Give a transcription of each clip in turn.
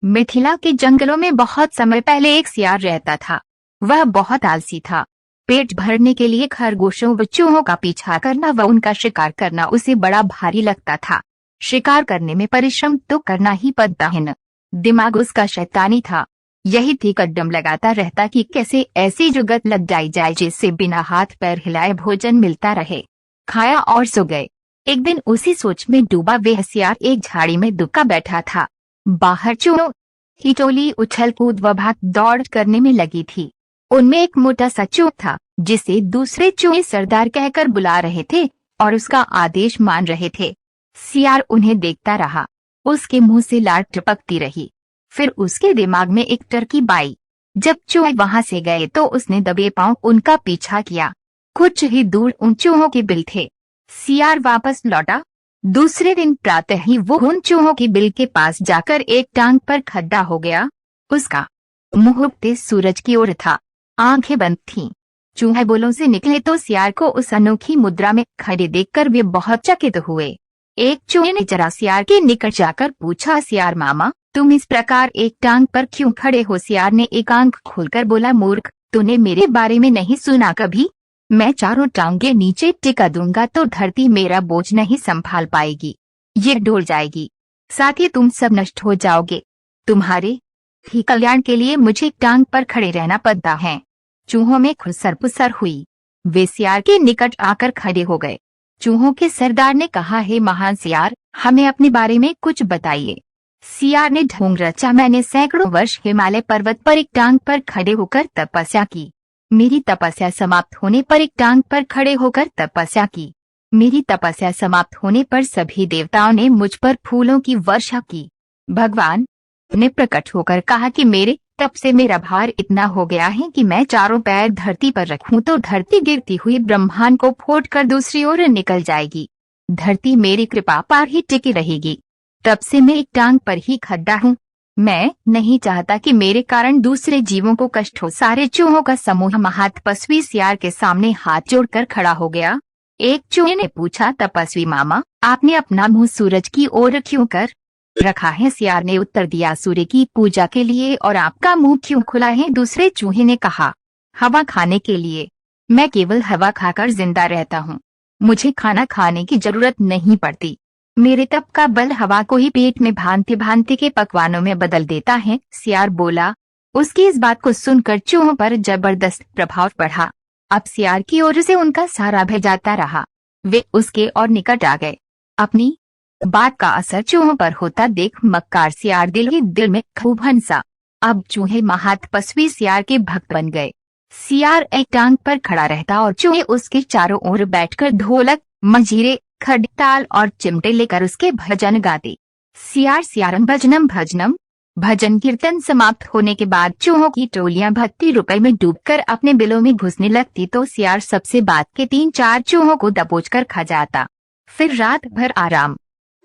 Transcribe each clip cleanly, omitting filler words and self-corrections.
मिथिला के जंगलों में बहुत समय पहले एक सियार रहता था। वह बहुत आलसी था। पेट भरने के लिए खरगोशों व चूहों का पीछा करना व उनका शिकार करना उसे बड़ा भारी लगता था। शिकार करने में परिश्रम तो करना ही पड़ता है न। दिमाग उसका शैतानी था। यही थी कदम लगाता रहता कि कैसे ऐसी जुगत लग जाए जिससे बिना हाथ पैर हिलाए भोजन मिलता रहे। खाया और सो गए। एक दिन उसी सोच में डूबा वह सियार एक झाड़ी में दुबका बैठा था। बाहर चूहों की टोली उछल कूद व भाग दौड़ करने में लगी थी। उनमें एक मोटा सा चूहा था जिसे दूसरे चूहे सरदार कहकर बुला रहे थे और उसका आदेश मान रहे थे। सियार उन्हें देखता रहा। उसके मुंह से लार टपकती रही। फिर उसके दिमाग में एक तरकीब आई। जब चूहे वहां से गए तो उसने दबे पांव उनका पीछा किया। कुछ ही दूर उन चूहों के बिल थे। सियार वापस लौटा। दूसरे दिन प्रातः ही वो उन चूहों की बिल के पास जाकर एक टांग पर खड़ा हो गया। उसका मुंह उगते सूरज की ओर था। आंखें बंद थीं। चूहे बोलों से निकले तो सियार को उस अनोखी मुद्रा में खड़े देखकर वे बहुत चकित हुए। एक चूहे ने जरा सियार के निकट जाकर पूछा, सियार मामा, तुम इस प्रकार एक टांग पर क्यों खड़े हो? सियार ने एक आंख खोलकर बोला, मूर्ख, तूने मेरे बारे में नहीं सुना कभी? मैं चारों टांगे नीचे टिका दूंगा तो धरती मेरा बोझ नहीं संभाल पाएगी। ये डोल जाएगी। साथ ही तुम सब नष्ट हो जाओगे। तुम्हारे ही कल्याण के लिए मुझे एक टांग पर खड़े रहना पड़ता है। चूहों में खुसर पुसर हुई। वे सियार के निकट आकर खड़े हो गए। चूहों के सरदार ने कहा, हे महान सियार, हमें अपने बारे में कुछ बताइए। सियार ने ढोंग रचा, मैंने सैकड़ों वर्ष हिमालय पर्वत पर एक टांग पर खड़े होकर तपस्या की। मेरी तपस्या समाप्त होने पर एक टांग पर खड़े होकर तपस्या की। मेरी तपस्या समाप्त होने पर सभी देवताओं ने मुझ पर फूलों की वर्षा की। भगवान ने प्रकट होकर कहा कि मेरे तप से मेरा भार इतना हो गया है कि मैं चारों पैर धरती पर रखूं तो धरती गिरती हुई ब्रह्मांड को फोड़कर दूसरी ओर निकल जाएगी। धरती मेरी कृपा पर ही टिकी रहेगी। तब से मैं एक टांग पर ही खड़ा हूँ। मैं नहीं चाहता कि मेरे कारण दूसरे जीवों को कष्ट हो। सारे चूहों का समूह महातपस्वी सियार के सामने हाथ जोड़कर खड़ा हो गया। एक चूहे ने पूछा, तपस्वी मामा, आपने अपना मुंह सूरज की ओर क्यों कर रखा है? सियार ने उत्तर दिया, सूर्य की पूजा के लिए। और आपका मुंह क्यों खुला है? दूसरे चूहे ने कहा, हवा खाने के लिए। मैं केवल हवा खाकर जिंदा रहता हूँ। मुझे खाना खाने की जरूरत नहीं पड़ती। मेरे तप का बल हवा को ही पेट में भांति भांति के पकवानों में बदल देता है। सियार बोला। उसकी इस बात को सुनकर चूहों पर जबरदस्त प्रभाव पड़ा। अब सियार की ओर से उनका सारा भय जाता रहा। वे उसके और निकट आ गए। अपनी बात का असर चूहों पर होता देख मक्कार सियार दिल ही दिल में खूब हंसा। अब चूहे महातपस्वी सियार के भक्त बन गए। सियार एक टांग पर खड़ा रहता और चूहे उसके चारों ओर बैठकर ढोलक, मंजीरे, खड़ताल और चिमटे लेकर उसके भजन गाते। सियार सियारम भजनम भजनम। भजन कीर्तन समाप्त होने के बाद चूहों की टोलियां भक्ति रुपए में डूबकर अपने बिलों में घुसने लगती तो सियार सबसे बात के 3-4 चूहों को दबोचकर खा जाता। फिर रात भर आराम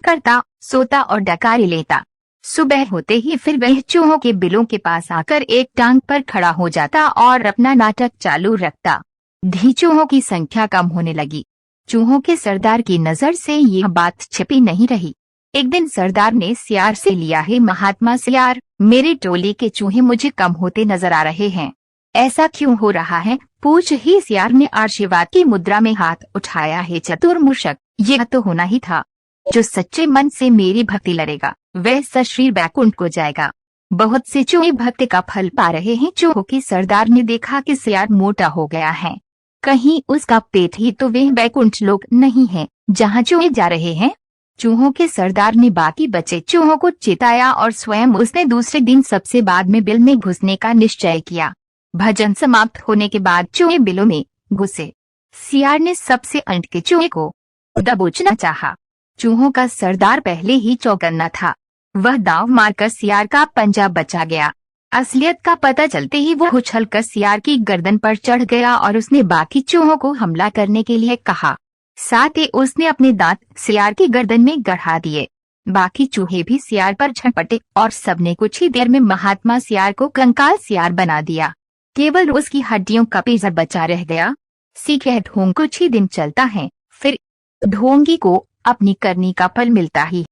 करता, सोता और डकारी लेता। सुबह होते ही फिर वह चूहों के बिलों के पास आकर एक टांग पर खड़ा हो जाता और अपना नाटक चालू रखता। धी चूहों की संख्या कम होने लगी। चूहों के सरदार की नजर से यह बात छिपी नहीं रही। एक दिन सरदार ने सियार से लिया, है महात्मा सियार, मेरी टोली के चूहे मुझे कम होते नजर आ रहे हैं। ऐसा क्यों हो रहा है? पूछ ही सियार ने आशीर्वाद की मुद्रा में हाथ उठाया, है चतुर्मुषक, यह तो होना ही था। जो सच्चे मन से मेरी भक्ति लड़ेगा वह सश्री बैकुंठ को जाएगा। बहुत से चूहे भक्ति का फल पा रहे हैं। चूहों के सरदार ने देखा कि सियार मोटा हो गया है। कहीं उसका पेट ही तो वह बैकुंठ लोक नहीं है जहाँ चूहे जा रहे हैं। चूहों के सरदार ने बाकी बचे चूहों को चिताया और स्वयं उसने दूसरे दिन सबसे बाद में बिल में घुसने का निश्चय किया। भजन समाप्त होने के बाद चूहे बिलों में घुसे। सियार ने सबसे अंत के चूहे को दबोचना चाहा। चूहों का सरदार पहले ही चौकन्ना था। वह दांव मारकर सियार का पंजा बचा गया। असलियत का पता चलते ही वो उछलकर सियार की गर्दन पर चढ़ गया और उसने बाकी चूहों को हमला करने के लिए कहा। साथ ही उसने अपने दांत सियार की गर्दन में गड़ा दिए। बाकी चूहे भी सियार पर झपटे और सबने कुछ ही देर में महात्मा सियार को कंकाल सियार बना दिया। केवल उसकी हड्डियों का पेजर बचा रह गया। सीखे ढोंग कुछ ही दिन चलता है, फिर ढोंगी को अपनी करनी का फल मिलता ही